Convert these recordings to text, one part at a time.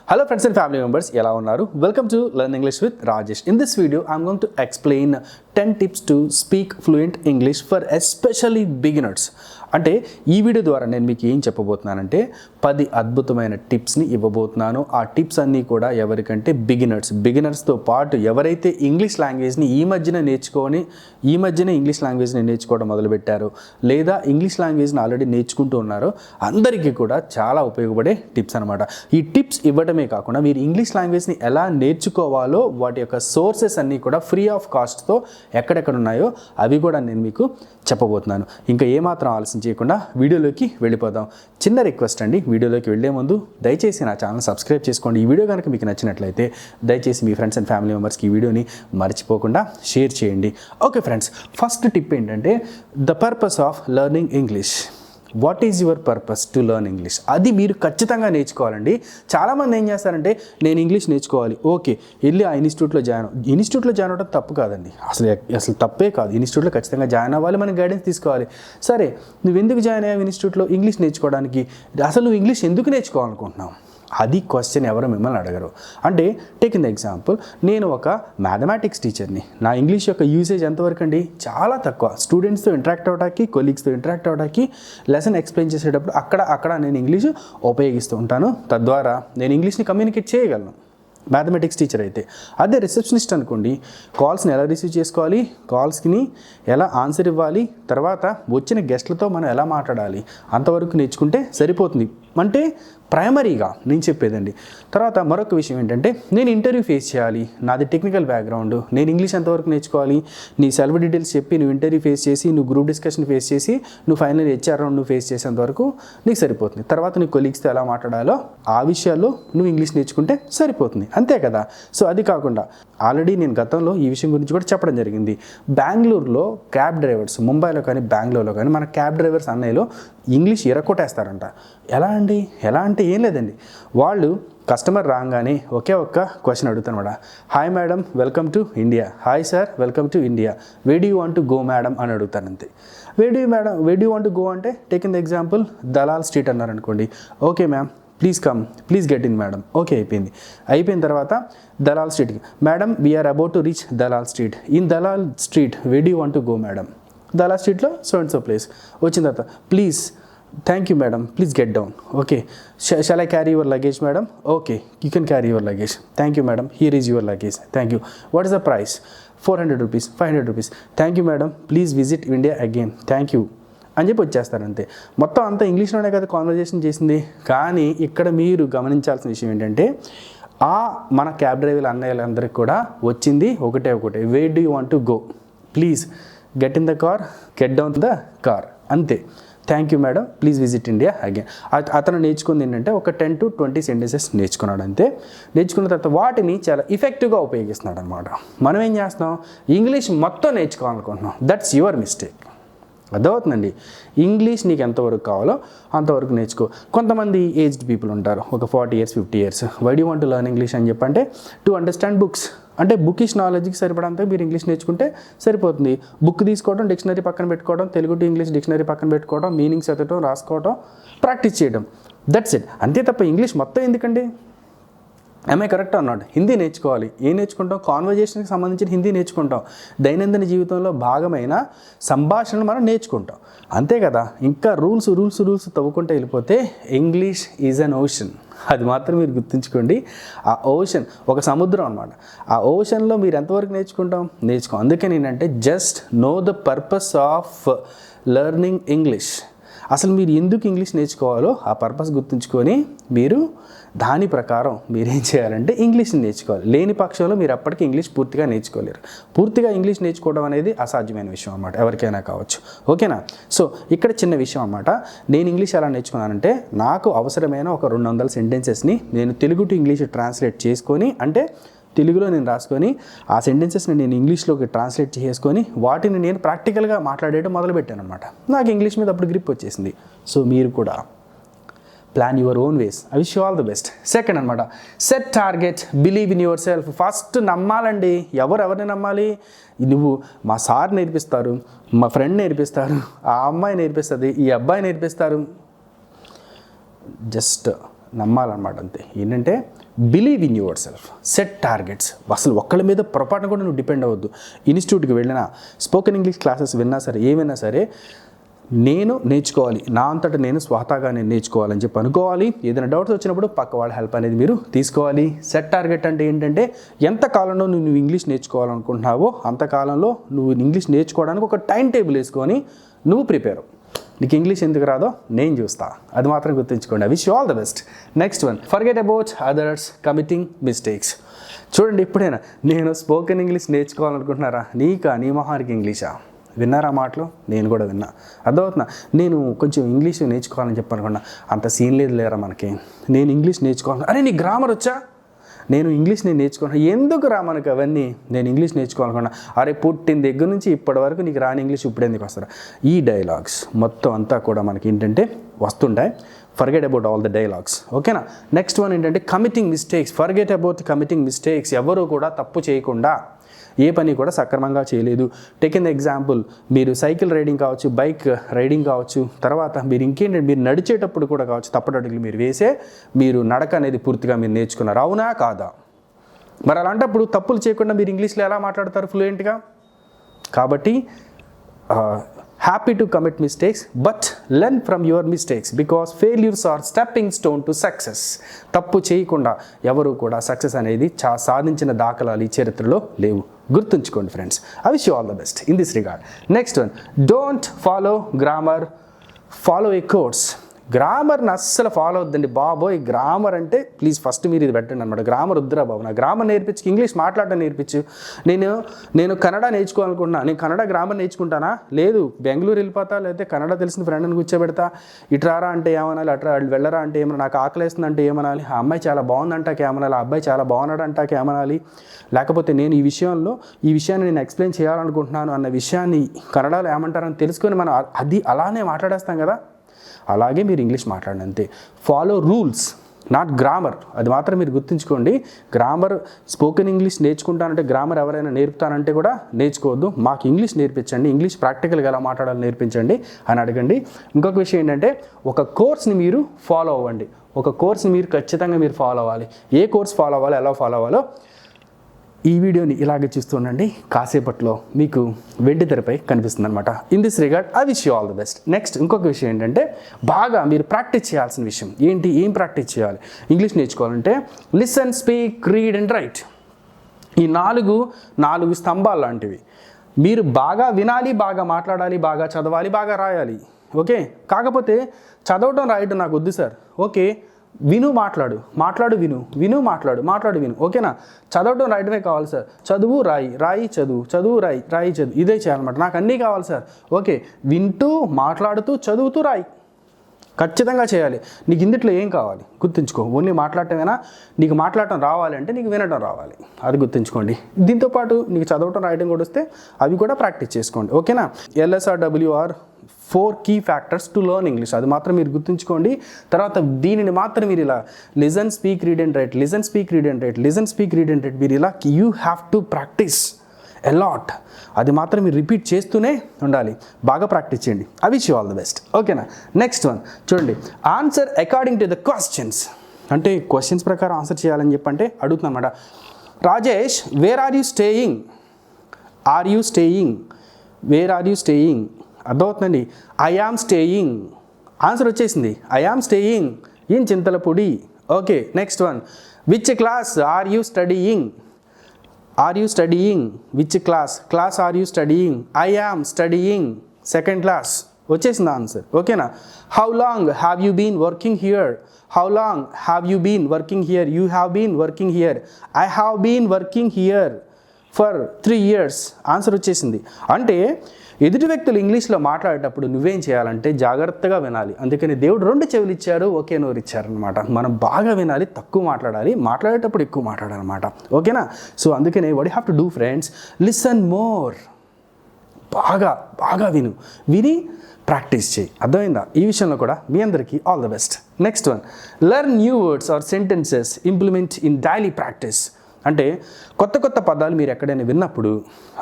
Hello friends and family members, ఎలా ఉన్నారు? Welcome to Learn English with Rajesh. In this video, I'm going to explain 10 tips to speak fluent English for especially beginners. అంటే ఈ video ద్వారా నేను మీకు ఏం చెప్పబోతున్నానంటే 10 అద్భుతమైన టిప్స్ని ఇవ్వబోతున్నాను. ఆ టిప్స్ అన్నీ కూడా ఎవరికంటే బిగినర్స్తో పాటు ఎవరైతే ఇంగ్లీష్ లాంగ్వేజ్ని ఈ మధ్యన ఇంగ్లీష్ లాంగ్వేజ్ని నేర్చుకోవడం మొదలుపెట్టారో లేదా ఇంగ్లీష్ లాంగ్వేజ్ని ఆల్రెడీ నేర్చుకుంటూ ఉన్నారో అందరికీ కూడా చాలా ఉపయోగపడే టిప్స్ అనమాట. ఈ టిప్స్ ఇవ్వడమే కాకుండా మీరు ఇంగ్లీష్ లాంగ్వేజ్ని ఎలా నేర్చుకోవాలో వాటి యొక్క సోర్సెస్ అన్నీ కూడా ఫ్రీ ఆఫ్ కాస్ట్తో ఎక్కడెక్కడ ఉన్నాయో అవి కూడా నేను మీకు చెప్పబోతున్నాను. ఇంకా ఏమాత్రం ఆలస్యం చేయకుండా వీడియోలోకి వెళ్ళిపోదాం. చిన్న రిక్వెస్ట్ అండి, వీడియోలోకి వెళ్ళే ముందు దయచేసి నా ఛానల్ సబ్స్క్రైబ్ చేసుకోండి. ఈ వీడియో కనుక మీకు నచ్చినట్లయితే దయచేసి మీ ఫ్రెండ్స్ అండ్ ఫ్యామిలీ మెంబర్స్కి ఈ వీడియోని మర్చిపోకుండా షేర్ చేయండి. ఓకే ఫ్రెండ్స్, ఫస్ట్ టిప్ ఏంటంటే the purpose of learning English. What is your purpose to learn English? అది మీరు ఖచ్చితంగా నేర్చుకోవాలండి. చాలామంది ఏం చేస్తారంటే నేను ఇంగ్లీష్ నేర్చుకోవాలి, ఓకే వెళ్ళి ఆ ఇన్స్టిట్యూట్లో జాయిన్ అవ్వడం తప్పు కాదండి, అసలు తప్పే కాదు. ఇన్స్టిట్యూట్లో ఖచ్చితంగా జాయిన్ అవ్వాలి, మనం గైడెన్స్ తీసుకోవాలి. సరే, నువ్వు ఎందుకు జాయిన్ అయ్యావు ఇన్స్టిట్యూట్లో? ఇంగ్లీష్ నేర్చుకోవడానికి. అసలు నువ్వు ఇంగ్లీష్ ఎందుకు నేర్చుకోవాలనుకుంటున్నావు? అది క్వశ్చన్ ఎవరు మిమ్మల్ని అడగరు. అంటే టేక్ ఇన్ ఎగ్జాంపుల్, నేను ఒక మ్యాథమెటిక్స్ టీచర్ని. నా ఇంగ్లీష్ యొక్క యూసేజ్ ఎంతవరకు అండి? చాలా తక్కువ. స్టూడెంట్స్తో ఇంటరాక్ట్ అవ్వడానికి, కొలీగ్స్తో ఇంటరాక్ట్ అవ్వడానికి, లెసన్ ఎక్స్ప్లెయిన్ చేసేటప్పుడు అక్కడ నేను ఇంగ్లీష్ ఉపయోగిస్తూ ఉంటాను. తద్వారా నేను ఇంగ్లీష్ని కమ్యూనికేట్ చేయగలను మ్యాథమెటిక్స్ టీచర్ అయితే. అదే రిసెప్షనిస్ట్ అనుకోండి, కాల్స్ని ఎలా రిసీవ్ చేసుకోవాలి, కాల్స్కి ఎలా ఆన్సర్ ఇవ్వాలి, తర్వాత వచ్చిన గెస్ట్లతో మనం ఎలా మాట్లాడాలి, అంతవరకు నేర్చుకుంటే సరిపోతుంది. అంటే ప్రైమరీగా నేను చెప్పేదండి. తర్వాత మరొక విషయం ఏంటంటే, నేను ఇంటర్వ్యూ ఫేస్ చేయాలి, నాది టెక్నికల్ బ్యాక్గ్రౌండ్, నేను ఇంగ్లీష్ ఎంతవరకు నేర్చుకోవాలి? నీ సెల్ఫ్ డీటెయిల్స్ చెప్పి నువ్వు ఇంటర్వ్యూ ఫేస్ చేసి, నువ్వు గ్రూప్ డిస్కషన్ ఫేస్ చేసి, నువ్వు ఫైనల్ హెచ్ఆర్ రౌండ్ నువ్వు ఫేస్ చేసేంత వరకు నీకు సరిపోతుంది. తర్వాత నీ కొలీగ్స్తో ఎలా మాట్లాడాలో ఆ విషయాల్లో నువ్వు ఇంగ్లీష్ నేర్చుకుంటే సరిపోతుంది, అంతే కదా. సో అది కాకుండా ఆల్రెడీ నేను గతంలో ఈ విషయం గురించి కూడా చెప్పడం జరిగింది. బెంగళూరులో క్యాబ్ డ్రైవర్స్, ముంబైలో కానీ బెంగళూరులో కానీ మన క్యాబ్ డ్రైవర్స్ అన్నయ్యలో ఇంగ్లీష్ ఎరకొట్టేస్తారంట. ఎలా అంటే ఏం లేదండి, వాళ్ళు కస్టమర్ రాగానే ఒకే ఒక్క క్వశ్చన్ అడుగుతానమాట. Hi madam, welcome to India. Hi sir, welcome to India. Way do you want to go madam అని అడుగుతాను, అంతే. Way do you want to go అంటే take in the example Dalal street అన్నారు అనుకోండి. Okay ma'am, please come, please get in madam. Okay, అయిపోయిన తర్వాత దలాల్ స్ట్రీట్కి, madam we are about to reach Dalal street. In Dalal street way do you want to go madam? Dalal స్ట్రీట్లో so and so place. వచ్చిన తర్వాత please, thank you madam, please get down. Okay, shawl I carry your luggage madam? Okay, you can carry your luggage. Thank you madam, here is your luggage. Thank you. What is the price? 400 rupees, 500 rupees. Thank you madam, please visit India again. Thank you అని చెప్పి వచ్చేస్తారు, అంతే. మొత్తం అంతా ఇంగ్లీష్లోనే కదా conversation చేసింది. కానీ ఇక్కడ మీరు గమనించాల్సిన విషయం ఏంటంటే, మన క్యాబ్ డ్రైవర్ల అన్నయ్యలందరికీ కూడా వచ్చింది ఒకటే, way do you want to go? Please get in the car, get down the car, అంతే. Thank you madam, please visit India again. అతను నేర్చుకుంది ఏంటంటే ఒక 10 to 20 సెంటెన్సెస్ నేర్చుకున్నాడు, అంతే. నేర్చుకున్న తర్వాత వాటిని చాలా ఇఫెక్టివ్గా ఉపయోగిస్తున్నాడు అనమాట. మనం ఏం చేస్తున్నాం? ఇంగ్లీష్ మొత్తం నేర్చుకోవాలనుకుంటున్నాం. That's your mistake. అర్థమవుతుందండి. ఇంగ్లీష్ నీకు ఎంతవరకు కావాలో అంతవరకు నేర్చుకో. కొంతమంది ఏజ్డ్ పీపుల్ ఉంటారు, ఒక 40 years 50 years. Why do want to learn English అని చెప్పంటే టు అండర్స్టాండ్ బుక్స్. అంటే బుకిష్ నాలెడ్జ్కి సరిపడంతా మీరు ఇంగ్లీష్ నేర్చుకుంటే సరిపోతుంది. బుక్ తీసుకోవడం, డిక్షనరీ పక్కన పెట్టుకోవడం, తెలుగు టు ఇంగ్లీష్ డిక్షనరీ పక్కన పెట్టుకోవడం, మీనింగ్స్ ఎత్తడం, రాసుకోవడం, ప్రాక్టీస్ చేయడం, దట్స్ ఇట్, అంతే. తప్ప ఇంగ్లీష్ మొత్తం ఎందుకండి? ఎంఐ కరెక్ట్ అన్నాడు. హిందీ నేర్చుకోవాలి. ఏం నేర్చుకుంటాం? కాన్వర్జేషన్కి సంబంధించిన హిందీ నేర్చుకుంటాం. దైనందిన జీవితంలో భాగమైన సంభాషణలు మనం నేర్చుకుంటాం, అంతే కదా. ఇంకా రూల్స్ తవ్వుకుంటూ వెళ్ళిపోతే ఇంగ్లీష్ ఈజ్ అన్ ఓషన్. అది మాత్రం మీరు గుర్తుంచుకోండి. ఆ ఓషన్ ఒక సముద్రం అనమాట. ఆ ఓషన్లో మీరు ఎంతవరకు నేర్చుకో. అందుకే నేనంటే just know the purpose of learning English. అసలు మీరు ఎందుకు ఇంగ్లీష్ నేర్చుకోవాలో ఆ పర్పస్ గుర్తుంచుకొని మీరు దాని ప్రకారం మీరేం చేయాలంటే ఇంగ్లీష్ని నేర్చుకోవాలి. లేని పక్షంలో మీరు అప్పటికి ఇంగ్లీష్ పూర్తిగా నేర్చుకోలేరు. పూర్తిగా ఇంగ్లీష్ నేర్చుకోవడం అనేది అసాధ్యమైన విషయం అన్నమాట, ఎవరికైనా కావచ్చు. ఓకేనా? సో ఇక్కడ చిన్న విషయం అన్నమాట. నేను ఇంగ్లీష్ ఎలా నేర్చుకున్నానంటే, నాకు అవసరమైన ఒక 200 సెంటెన్సెస్ని నేను తెలుగు టు ఇంగ్లీష్ ట్రాన్స్లేట్ చేసుకొని, అంటే తెలుగులో నేను రాసుకొని ఆ సెంటెన్సెస్ని నేను ఇంగ్లీష్లోకి ట్రాన్స్లేట్ చేసుకొని వాటిని నేను ప్రాక్టికల్గా మాట్లాడేయడం మొదలుపెట్టాను అనమాట. నాకు ఇంగ్లీష్ మీద అప్పుడు గ్రిప్ వచ్చేసింది. సో మీరు కూడా plan your own ways. I wish you all the best. Second అనమాట, set target, believe in yourself. First నమ్మాలండి. ఎవరిని నమ్మాలి? నువ్వు మా సార్ నేర్పిస్తారు, మా ఫ్రెండ్ నేర్పిస్తారు, ఆ అమ్మాయి నేర్పిస్తుంది, ఈ అబ్బాయి నేర్పిస్తారు, జస్ట్ నమ్మాలన్నమాట, అంతే. ఏంటంటే believe in your self, set targets. అసలు ఒక్కళ్ళ మీద పొరపాటున కూడా నువ్వు డిపెండ్ అవ్వద్దు. ఇన్స్టిట్యూట్కి వెళ్ళినా, స్పోకెన్ ఇంగ్లీష్ క్లాసెస్ విన్నా సరే, ఏమైనా సరే నేను నేర్చుకోవాలి, నా అంతటా నేను స్వతహాగా నేను నేర్చుకోవాలని చెప్పి అనుకోవాలి. ఏదైనా డౌట్స్ వచ్చినప్పుడు పక్క వాళ్ళ హెల్ప్ అనేది మీరు తీసుకోవాలి. సెట్ టార్గెట్ అంటే ఏంటంటే ఎంత కాలంలో నువ్వు ఇంగ్లీష్ నేర్చుకోవాలనుకుంటున్నావో అంతకాలంలో నువ్వు ఇంగ్లీష్ నేర్చుకోవడానికి ఒక టైం టేబుల్ వేసుకొని నువ్వు ప్రిపేర్. నీకు ఇంగ్లీష్ ఎందుకు రాదో నేను చూస్తా, అది మాత్రం గుర్తుంచుకోండి. I wish you all the best. Next one, forget about others committing mistakes. చూడండి, ఇప్పుడైనా నేను స్పోకెన్ ఇంగ్లీష్ నేర్చుకోవాలనుకుంటున్నారా? నీ మొహానికి ఇంగ్లీషా? విన్నారా మాటలు? నేను కూడా విన్నా. అర్థమవుతున్నా? నేను కొంచెం ఇంగ్లీష్ నేర్చుకోవాలని చెప్పనుకున్నా, అంత సీన్ లేదు లేరా మనకి. నేను ఇంగ్లీష్ నేర్చుకోవాలి. అరే నీకు గ్రామర్ వచ్చా? నేను ఇంగ్లీష్ నేర్చుకున్నా. ఎందుకు రా మనకు అవన్నీ? నేను ఇంగ్లీష్ నేర్చుకోవాలనుకున్నా. అరే పుట్టిన దగ్గర నుంచి ఇప్పటి వరకు నీకు రాని ఇంగ్లీష్ ఇప్పుడు ఎందుకు వస్తారా? ఈ డైలాగ్స్ మొత్తం అంతా కూడా మనకి ఏంటంటే వస్తుంటాయి. Forget about all the dialogues. ఓకేనా? నెక్స్ట్ వన్ ఏంటంటే committing mistakes. Forget about committing mistakes. ఎవరు కూడా తప్పు చేయకుండా ఏ పని కూడా సక్రమంగా చేయలేదు. టేక్ ఎన్ ఎగ్జాంపుల్, మీరు సైకిల్ రైడింగ్ కావచ్చు, బైక్ రైడింగ్ కావచ్చు, తర్వాత మీరు ఇంకేంటంటే మీరు నడిచేటప్పుడు కూడా కావచ్చు, తప్పటడుగులు మీరు వేసే మీరు నడక అనేది పూర్తిగా మీరు నేర్చుకున్నారు. అవునా కాదా? మరి అలాంటప్పుడు తప్పులు చేయకుండా మీరు ఇంగ్లీష్లో ఎలా మాట్లాడతారు ఫ్లూయెంట్గా? కాబట్టి happy to commit mistakes but learn from your mistakes because failures are stepping stone to success. తప్పు చేయకుండా ఎవరు కూడా సక్సెస్ అనేది సాధించిన దాఖలాలు ఈ చరిత్రలో లేవు. గుర్తుంచుకోండి friends. I wish you all the best in this regard. Next one, don't follow grammar, follow a course. గ్రామర్ని అస్సలు ఫాలో అవుద్దండి బాబోయ్. గ్రామర్ అంటే ప్లీజ్ ఫస్ట్ మీరు ఇది పెట్టండి అనమాట. గ్రామర్ వద్దురా బాబు, నా గ్రామర్ నేర్పించి ఇంగ్లీష్ మాట్లాడటం నేర్పించు. నేను కన్నడ నేర్చుకోవాలనుకుంటున్నా, నేను కన్నడ గ్రామర్ నేర్చుకుంటానా? లేదు, బెంగళూరు వెళ్ళిపోతా, లేకపోతే కన్నడ తెలిసిన ఫ్రెండ్ని కూర్చోబెడతా. ఇట్రారా అంటే ఏమనాలి, అట్రా వెళ్ళరా అంటే ఏమన్నా, నాకు ఆకలేస్తుంది అంటే ఏమనాలి, ఆ అమ్మాయి చాలా బాగుందంటాక ఏమనాలి, ఆ అబ్బాయి చాలా బాగున్నాడు అంటాక ఏమనాలి, లేకపోతే నేను ఈ విషయాన్ని నేను ఎక్స్ప్లెయిన్ చేయాలనుకుంటున్నాను అన్న విషయాన్ని కన్నడలో ఏమంటారని తెలుసుకొని మనం అది అలానే మాట్లాడేస్తాం కదా. అలాగే మీరు ఇంగ్లీష్ మాట్లాడండి అంతే. Follow rules, not grammar. అది మాత్రం మీరు గుర్తుంచుకోండి. గ్రామర్ స్పోకెన్ ఇంగ్లీష్ నేర్చుకుంటానంటే గ్రామర్ ఎవరైనా నేర్పుతానంటే కూడా నేర్చుకోవద్దు. మాకు ఇంగ్లీష్ నేర్పించండి, ఇంగ్లీష్ ప్రాక్టికల్గా ఎలా మాట్లాడాలో నేర్పించండి అని అడగండి. ఇంకొక విషయం ఏంటంటే ఒక కోర్స్ని మీరు ఫాలో అవ్వండి. ఒక కోర్స్ని మీరు ఖచ్చితంగా మీరు ఫాలో అవ్వాలి. ఏ కోర్స్ ఫాలో అవ్వాలో, ఎలా ఫాలో అవ్వాలో ఈ వీడియోని ఇలాగే చూస్తుండండి. కాసేపట్లో మీకు వెండి తెరపై కనిపిస్తుంది అనమాట. In this regard I wish you all the best. Next ఇంకొక విషయం ఏంటంటే బాగా మీరు ప్రాక్టీస్ చేయాల్సిన విషయం ఏంటి? ఏం ప్రాక్టీస్ చేయాలి ఇంగ్లీష్ నేర్చుకోవాలంటే? Listen, speak, read and right. ఈ నాలుగు స్తంభాలు లాంటివి. మీరు బాగా వినాలి, బాగా మాట్లాడాలి, బాగా చదవాలి, బాగా రాయాలి. ఓకే, కాకపోతే చదవడం రాయడం నాకు వద్దు సార్. ఓకే, విను, మాట్లాడు, విను. ఓకేనా? చదవడం రాయడమే కావాలి సార్. చదువు రాయి చదువు, రాయి చదువు, ఇదే చేయాలన్నమాట. నాకు అన్నీ కావాలి సార్. ఓకే, వింటూ, మాట్లాడుతూ, చదువుతూ రాయి. ఖచ్చితంగా చేయాలి. నీకు ఇందుట్లో ఏం కావాలి గుర్తుంచుకో. ఓన్లీ మాట్లాడటమేనా? నీకు మాట్లాడటం రావాలి అంటే నీకు వినడం రావాలి, అది గుర్తుంచుకోండి. దీంతోపాటు నీకు చదవటం రాయడం కూడా వస్తే అవి కూడా ప్రాక్టీస్ చేసుకోండి. ఓకేనా? LSRWR 4 key factors to learn English. అది మాత్రం మీరు గుర్తుంచుకోండి. తర్వాత దీనిని మాత్రం మీరు ఇలా listen, speak, read and write, మీరు ఇలా you have to practice a lot. అది మాత్రం మీరు రిపీట్ చేస్తూనే ఉండాలి. బాగా ప్రాక్టీస్ చేయండి. I wish you all the best. ఓకేనా? నెక్స్ట్ వన్ చూడండి, answer according to the questions. అంటే క్వశ్చన్స్ ప్రకారం ఆన్సర్ చేయాలని చెప్పంటే అడుగుతున్నా అనమాట. Rajesh, where are you staying? Where are you staying? అర్థమవుతుందండి. I am staying. ఆన్సర్ వచ్చేసింది. I am staying in Chintalapudi. Okay, next one, which class are you studying? Which class are you studying? I am studying second class. వచ్చేసింది answer. ఓకేనా? How long have you been working here? You have been working here. I have been working here for 3 years. Answer వచ్చేసింది. అంటే ఎదుటి వ్యక్తులు ఇంగ్లీష్లో మాట్లాడేటప్పుడు నువ్వేం చేయాలంటే జాగ్రత్తగా వినాలి. అందుకని దేవుడు 2 చెవులు ఇచ్చారు, ఒకే నోరు ఇచ్చారనమాట. మనం బాగా వినాలి, తక్కువ మాట్లాడాలి, మాట్లాడేటప్పుడు ఎక్కువ మాట్లాడాలన్నమాట. ఓకేనా? సో అందుకనే what you have to do friends, listen more. బాగా విని ప్రాక్టీస్ చేయి. అర్థమైందా? ఈ విషయంలో కూడా మీ అందరికీ all the best. Next one, learn new words or sentences, implement in daily practice. అంటే కొత్త కొత్త పదాలు మీరు ఎక్కడైనా విన్నప్పుడు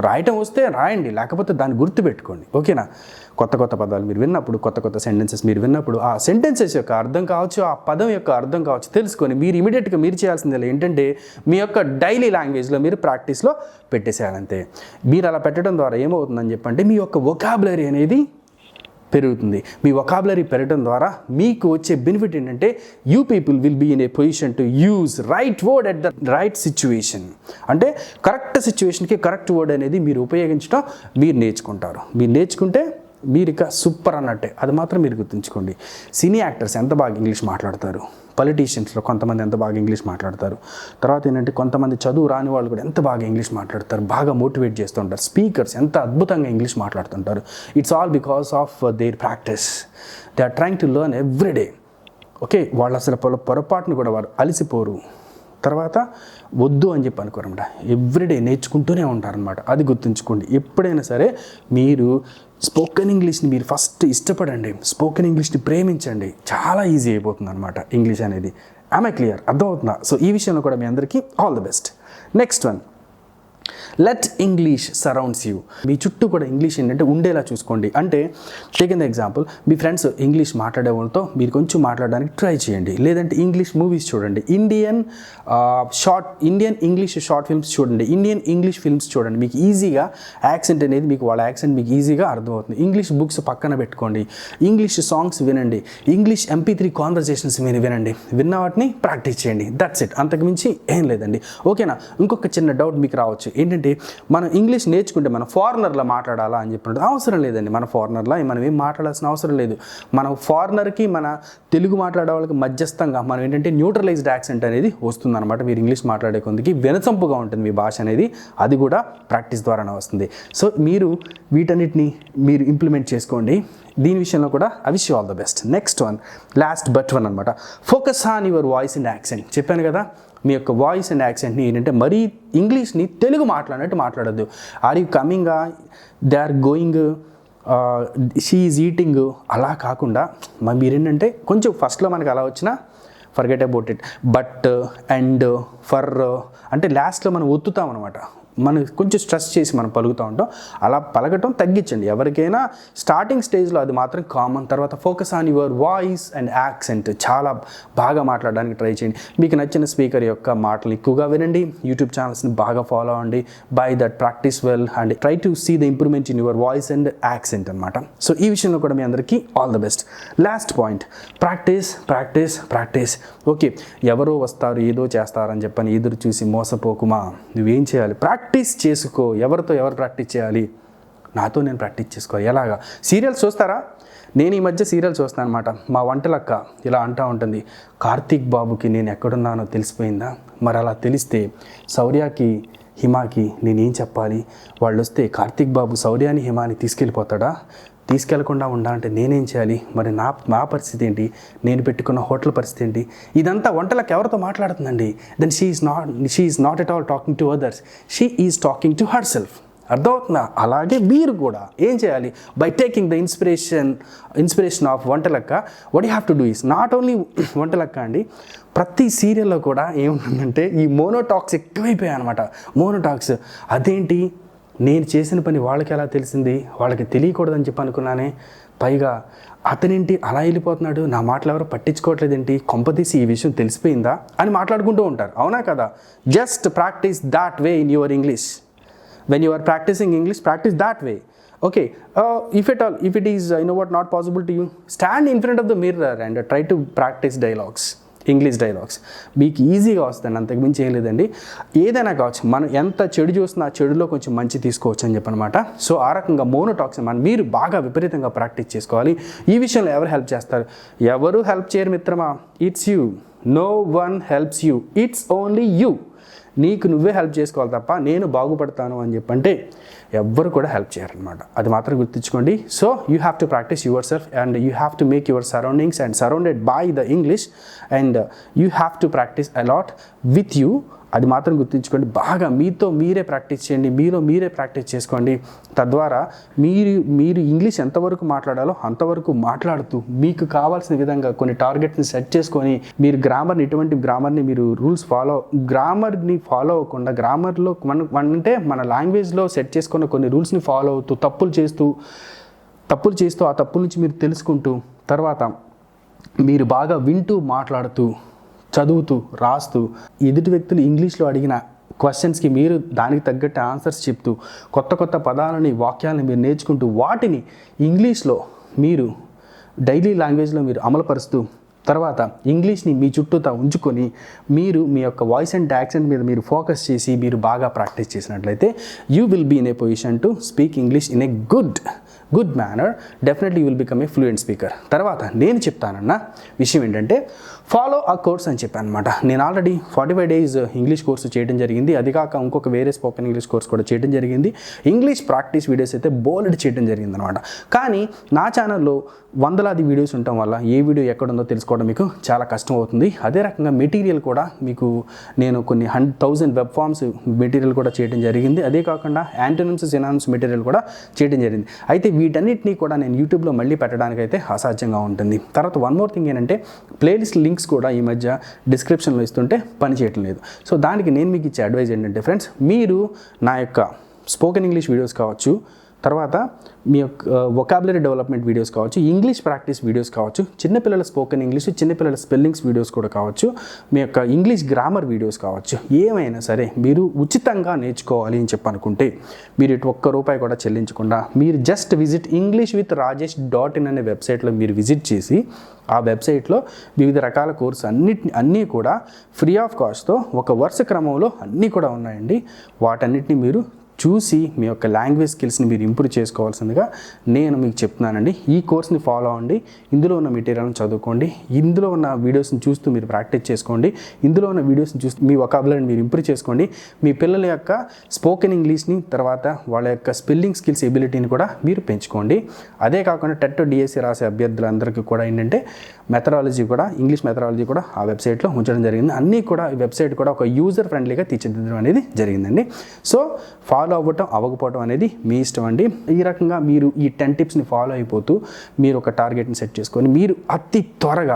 రాయటం వస్తే రాయండి, లేకపోతే దాన్ని గుర్తుపెట్టుకోండి. ఓకేనా? కొత్త కొత్త పదాలు మీరు విన్నప్పుడు, కొత్త కొత్త సెంటెన్సెస్ మీరు విన్నప్పుడు ఆ సెంటెన్సెస్ యొక్క అర్థం కావచ్చు, ఆ పదం యొక్క అర్థం కావచ్చు తెలుసుకొని మీరు ఇమీడియట్గా మీరు చేయాల్సింది ఏంటంటే మీ యొక్క డైలీ లాంగ్వేజ్లో మీరు ప్రాక్టీస్లో పెట్టేసేయాలంతే. మీరు అలా పెట్టడం ద్వారా ఏమవుతుందని చెప్పంటే మీ యొక్క వొకాబులరీ అనేది పెరుగుతుంది. మీ వొకాబులరీ పెరగడం ద్వారా మీకు వచ్చే బెనిఫిట్ ఏంటంటే you people will be in a position to use right word at the right situation. అంటే కరెక్ట్ సిచ్యువేషన్కి కరెక్ట్ వర్డ్ అనేది మీరు ఉపయోగించడం మీరు నేర్చుకుంటారు. మీరు నేర్చుకుంటే మీరు ఇక సూపర్ అన్నట్టే. అది మాత్రం మీరు గుర్తుంచుకోండి. సినీ యాక్టర్స్ ఎంత బాగా ఇంగ్లీష్ మాట్లాడతారు, పొలిటీషియన్స్లో కొంతమంది ఎంత బాగా ఇంగ్లీష్ మాట్లాడతారు, తర్వాత ఏంటంటే కొంతమంది చదువు రాని వాళ్ళు కూడా ఎంత బాగా ఇంగ్లీష్ మాట్లాడతారు, బాగా మోటివేట్ చేస్తుంటారు. స్పీకర్స్ ఎంత అద్భుతంగా ఇంగ్లీష్ మాట్లాడుతుంటారు. It's all because of their practice. They are trying to learn every day. Okay, వాళ్ళు అసలు పొరపాటును కూడా వారు అలసిపోరు. తర్వాత వద్దు అని చెప్పి అనుకోరన్నమాట. ఎవ్రీడే నేర్చుకుంటూనే ఉంటారనమాట. అది గుర్తుంచుకోండి. ఎప్పుడైనా సరే మీరు స్పోకెన్ ఇంగ్లీష్ని మీరు ఫస్ట్ ఇష్టపడండి, స్పోకెన్ ఇంగ్లీష్ని ప్రేమించండి. చాలా ఈజీ అయిపోతుంది అనమాట ఇంగ్లీష్ అనేది. ఆమె క్లియర్ అర్థమవుతుందా? సో ఈ విషయంలో కూడా మీ అందరికీ all the best. Next one, let English surrounds you. మీ చుట్టూ కూడా ఇంగ్లీష్ ఏంటంటే ఉండేలా చూసుకోండి. అంటే టేక్ ద ఎగ్జాంపుల్, మీ ఫ్రెండ్స్ ఇంగ్లీష్ మాట్లాడే వాళ్ళతో మీరు కొంచెం మాట్లాడడానికి ట్రై చేయండి. లేదంటే ఇంగ్లీష్ మూవీస్ చూడండి, ఇండియన్ ఇంగ్లీష్ షార్ట్ ఫిల్మ్స్ చూడండి, ఇండియన్ ఇంగ్లీష్ ఫిల్మ్స్ చూడండి. మీకు ఈజీగా యాక్సెంట్ అనేది మీకు వాళ్ళ యాక్సెంట్ మీకు ఈజీగా అర్థమవుతుంది. ఇంగ్లీష్ బుక్స్ పక్కన పెట్టుకోండి, ఇంగ్లీష్ సాంగ్స్ వినండి, ఇంగ్లీష్ MP3 కాన్వర్జేషన్స్ మీరు వినండి. విన్న వాటిని ప్రాక్టీస్ చేయండి. That's it. అంతకుమించి ఏం లేదండి. ఓకేనా? ఇంకొక చిన్న డౌట్ మీకు రావచ్చు ఏంటంటే, మనం ఇంగ్లీష్ నేర్చుకుంటే మనం ఫారినర్లా మాట్లాడాలా అని చెప్పినట్టు అవసరం లేదండి. మన ఫారినర్లా మనం ఏం మాట్లాడాల్సిన అవసరం లేదు. మనం ఫారినర్కి మన తెలుగు మాట్లాడే వాళ్ళకి మధ్యస్థంగా మనం ఏంటంటే న్యూట్రలైజ్డ్ యాక్సెంట్ అనేది వస్తుంది అనమాట. మీరు ఇంగ్లీష్ మాట్లాడే కొందికి వినసొంపుగా ఉంటుంది మీ భాష అనేది. అది కూడా ప్రాక్టీస్ ద్వారానే వస్తుంది. సో మీరు వీటన్నిటిని మీరు ఇంప్లిమెంట్ చేసుకోండి. దీని విషయంలో కూడా I wish you all the best. Next one, last but one అనమాట. Focus on your voice and accent. చెప్పాను కదా, మీ యొక్క వాయిస్ అండ్ యాక్సెంట్ని ఏంటంటే మరీ ఇంగ్లీష్ని తెలుగు మాట్లాడినట్టు మాట్లాడద్దు. Are you coming, they are going, she is eating, అలా కాకుండా మీరేంటంటే కొంచెం ఫస్ట్లో మనకి అలా వచ్చినా forget about it. But and for అంటే లాస్ట్లో మనం ఒత్తుతాం అనమాట. మనం కొంచెం స్ట్రెస్ చేసి మనం పలుకుతూ ఉంటాం. అలా పలకటం తగ్గించండి. ఎవరికైనా స్టార్టింగ్ స్టేజ్లో అది మాత్రం కామన్. తర్వాత focus on your voice and accent. చాలా బాగా మాట్లాడడానికి ట్రై చేయండి. మీకు నచ్చిన స్పీకర్ యొక్క మాటలు ఎక్కువగా వినండి. యూట్యూబ్ ఛానల్స్ని బాగా ఫాలో అవ్వండి. By that practice well and try to see the improvement in your voice and accent అనమాట. సో ఈ విషయంలో కూడా మీ అందరికీ all the best. Last point, practice practice practice. Okay, ఎవరో వస్తారు ఏదో చేస్తారని చెప్పని ఎదురు చూసి మోసపోకుమా. నువ్వేం చేయాలి? ప్రాక్టీస్ చేసుకో. ఎవరితో ఎవరు ప్రాక్టీస్ చేయాలి? నాతో నేను ప్రాక్టీస్ చేసుకోవాలి. ఎలాగా? సీరియల్స్ చూస్తారా? నేను ఈ మధ్య సీరియల్స్ చూస్తాను అనమాట. మా వంటలక్క ఇలా అంటూ ఉంటుంది, కార్తీక్ బాబుకి నేను ఎక్కడున్నానో తెలిసిపోయిందా? మరి అలా తెలిస్తే శౌర్యకి హిమాకి నేనేం చెప్పాలి? వాళ్ళు వస్తే కార్తీక్ బాబు శౌర్యాని హిమాని తీసుకెళ్ళిపోతాడా? తీసుకెళ్లకుండా ఉండాలంటే నేనేం చేయాలి? మరి నా పరిస్థితి ఏంటి? నేను పెట్టుకున్న హోటల్ పరిస్థితి ఏంటి? ఇదంతా వంటలకు ఎవరితో మాట్లాడుతుందండి? Then she is not at all talking to others, she is talking to herself. అర్థమవుతుందా? అలాగే మీరు కూడా ఏం చేయాలి? By taking the inspiration of Vantalakka, what you have to do is not only Vantalakka అండి, ప్రతి సీరియల్లో కూడా ఏముంటుందంటే ఈ మోనోటాక్స్ ఎక్కువైపోయాయి అనమాట. మోనోటాక్స్ అదేంటి? నేను చేసిన పని వాళ్ళకి ఎలా తెలిసింది? వాళ్ళకి తెలియకూడదని చెప్పి అనుకున్నానే. పైగా అతనేంటి అలా వెళ్ళిపోతున్నాడు, నా మాటలు ఎవరు పట్టించుకోవట్లేదేంటి, కొంపతీసి ఈ విషయం తెలిసిపోయిందా అని మాట్లాడుకుంటూ ఉంటారు. అవునా కదా? Just practice that way in your English. When you are practising English, practice that way. Okay, if it is not possible to you, stand in front of the mirror and try to practice English dialogues. మీకు ఈజీగా వస్తుంది, అంతకు మించి ఏం లేదండి. ఏదైనా కావచ్చు, మనం ఎంత చెడు చూసినా చెడులో కొంచెం మంచి తీసుకోవచ్చు అని చెప్పనమాట. సో ఆ రకంగా మోనోటాక్స్ మీరు బాగా విపరీతంగా ప్రాక్టీస్ చేసుకోవాలి. ఈ విషయంలో ఎవరు హెల్ప్ చేస్తారు? ఎవరు హెల్ప్ చేయరు మిత్రమా. It's you. No one helps you, it's only you. నీకు నువ్వే హెల్ప్ చేసుకోవాలి తప్ప నేను బాగుపడతాను అని చెప్పంటే ఎవ్వరు కూడా హెల్ప్ చేయరనమాట. అది మాత్రం గుర్తుంచుకోండి. So you have to practice your self and you have to make your surroundings and surrounded by the English and you have to practice a lot with you. అది మాత్రం గుర్తుంచుకోండి. బాగా మీతో మీరే ప్రాక్టీస్ చేయండి, మీలో మీరే ప్రాక్టీస్ చేసుకోండి. తద్వారా మీరు ఇంగ్లీష్ ఎంతవరకు మాట్లాడాలో అంతవరకు మాట్లాడుతూ మీకు కావాల్సిన విధంగా కొన్ని టార్గెట్ని సెట్ చేసుకొని మీరు ఇటువంటి గ్రామర్ని మీరు గ్రామర్ని ఫాలో అవ్వకుండా గ్రామర్లో అంటే మన లాంగ్వేజ్లో సెట్ చేసుకున్న కొన్ని రూల్స్ని ఫాలో అవుతూ తప్పులు చేస్తూ ఆ తప్పుల నుంచి మీరు తెలుసుకుంటూ తర్వాత మీరు బాగా వింటూ మాట్లాడుతూ చదువుతూ రాస్తూ ఎదుటి వ్యక్తులు ఇంగ్లీష్లో అడిగిన క్వశ్చన్స్కి మీరు దానికి తగ్గట్టు ఆన్సర్స్ చెప్తూ కొత్త పదాలని వాక్యాలను మీరు నేర్చుకుంటూ వాటిని ఇంగ్లీష్లో మీరు డైలీ లాంగ్వేజ్లో మీరు అమలుపరుస్తూ తర్వాత ఇంగ్లీష్ని మీ చుట్టూతా ఉంచుకొని మీరు మీ యొక్క వాయిస్ అండ్ యాక్సెంట్ మీద మీరు ఫోకస్ చేసి మీరు బాగా ప్రాక్టీస్ చేసినట్లయితే you will be in a position to speak English in a good manner. Definitely you will become a fluent speaker. తర్వాత నేను చెప్తానన్న విషయం ఏంటంటే ఫాలో ఆ కోర్స్ అని చెప్పాను అనమాట. నేను ఆల్రెడీ 45 days ఇంగ్లీష్ కోర్సు చేయడం జరిగింది. అది కాక ఇంకొక వేరే స్పోకెన్ ఇంగ్లీష్ కోర్స్ కూడా చేయడం జరిగింది. ఇంగ్లీష్ ప్రాక్టీస్ వీడియోస్ అయితే బోల్డ్ చేయడం జరిగింది అనమాట. కానీ నా ఛానల్లో వందలాది వీడియోస్ ఉండటం వల్ల ఏ వీడియో ఎక్కడుందో తెలుసుకోవడం మీకు చాలా కష్టం అవుతుంది. అదే రకంగా మెటీరియల్ కూడా మీకు నేను కొన్ని 100,000 వెబ్ ఫామ్స్ మెటీరియల్ కూడా చేయడం జరిగింది. అదే కాకుండా యాంటోనిమ్స్ సినానిమ్స్ మెటీరియల్ కూడా చేయడం జరిగింది. అయితే వీటన్నిటినీ కూడా నేను యూట్యూబ్లో మళ్ళీ పెట్టడానికైతే అసాధ్యంగా ఉంటుంది. తర్వాత వన్ మోర్ థింగ్ ఏంటంటే ప్లేలిస్ట్ లింక్స్ కూడా ఈ మధ్య డిస్క్రిప్షన్లో ఇస్తుంటే పని చేయటం లేదు. సో దానికి నేను మీకు ఇచ్చే అడ్వైజ్ ఏంటంటే ఫ్రెండ్స్, మీరు నా యొక్క స్పోకెన్ ఇంగ్లీష్ వీడియోస్ కావచ్చు, తర్వాత మీ యొక్క వొకాబులరీ డెవలప్మెంట్ వీడియోస్ కావచ్చు, ఇంగ్లీష్ ప్రాక్టీస్ వీడియోస్ కావచ్చు, చిన్నపిల్లల స్పోకెన్ ఇంగ్లీష్, చిన్నపిల్లల స్పెల్లింగ్స్ వీడియోస్ కూడా కావచ్చు, మీ యొక్క ఇంగ్లీష్ గ్రామర్ వీడియోస్ కావచ్చు, ఏమైనా సరే మీరు ఉచితంగా నేర్చుకోవాలి అని చెప్పనుకుంటే మీరు ఇటు ₹1 కూడా చెల్లించకుండా మీరు జస్ట్ విజిట్ englishwithrajesh.in అనే వెబ్సైట్లో మీరు విజిట్ చేసి ఆ వెబ్సైట్లో వివిధ రకాల కోర్సు అన్నీ కూడా ఫ్రీ ఆఫ్ కాస్ట్తో ఒక వరుస క్రమంలో అన్నీ కూడా ఉన్నాయండి. వాటన్నిటిని మీరు చూసి మీ యొక్క లాంగ్వేజ్ స్కిల్స్ని మీరు ఇంప్రూవ్ చేసుకోవాల్సిందిగా నేను మీకు చెప్తున్నానండి. ఈ కోర్స్ని ఫాలో అవ్వండి, ఇందులో ఉన్న మెటీరియల్ని చదువుకోండి, ఇందులో ఉన్న వీడియోస్ని చూస్తూ మీరు ప్రాక్టీస్ చేసుకోండి, ఇందులో ఉన్న వీడియోస్ని చూస్తూ మీ వొకాబులరీని మీరు ఇంప్రూవ్ చేసుకోండి. మీ పిల్లల యొక్క స్పోకెన్ ఇంగ్లీష్ని తర్వాత వాళ్ళ యొక్క స్పెల్లింగ్ స్కిల్స్ ఎబిలిటీని కూడా మీరు పెంచుకోండి. అదే కాకుండా టెట్ డిఎస్సి రాసే అభ్యర్థులందరికీ కూడా ఏంటంటే మెథడాలజీ కూడా ఇంగ్లీష్ మెథడాలజీ కూడా ఆ వెబ్సైట్లో ఉంచడం జరిగింది. అన్నీ కూడా ఈ వెబ్సైట్ కూడా ఒక యూజర్ ఫ్రెండ్లీగా తీర్చిదిద్దడం అనేది జరిగిందండి. సో ఫాలో అవ్వకపోవడం అనేది మీ ఇష్టం అండి. ఈ రకంగా మీరు ఈ 10 టిప్స్ని ఫాలో అయిపోతూ మీరు ఒక టార్గెట్ని సెట్ చేసుకొని మీరు అతి త్వరగా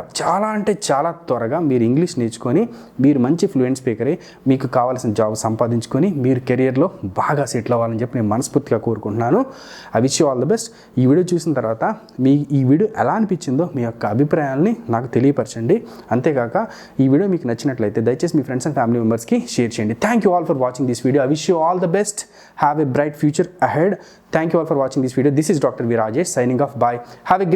చాలా త్వరగా మీరు ఇంగ్లీష్ నేర్చుకొని మీరు మంచి ఫ్లూయెంట్ స్పీకర్ అయ్యి మీకు కావాల్సిన జాబ్ సంపాదించుకొని మీరు కెరియర్లో బాగా సెటిల్ అవ్వాలని చెప్పి నేను మనస్ఫూర్తిగా కోరుకుంటున్నాను. I wish you all the best. ఈ వీడియో చూసిన తర్వాత ఈ వీడియో ఎలా అనిపించిందో మీ యొక్క అభిప్రాయాలని నాకు తెలియపరచండి. అంతేకాక ఈ వీడియో మీకు నచ్చినట్లయితే దయచేసి మీ ఫ్రెండ్స్ అండ్ ఫ్యామిలీ మెంబర్స్కి షేర్ చేయండి. Thank you all for watching this video. I wish you all the best. Have a bright future ahead. Thank you all for watching this video. This is Dr. V. Rajesh signing off. Bye. Have a great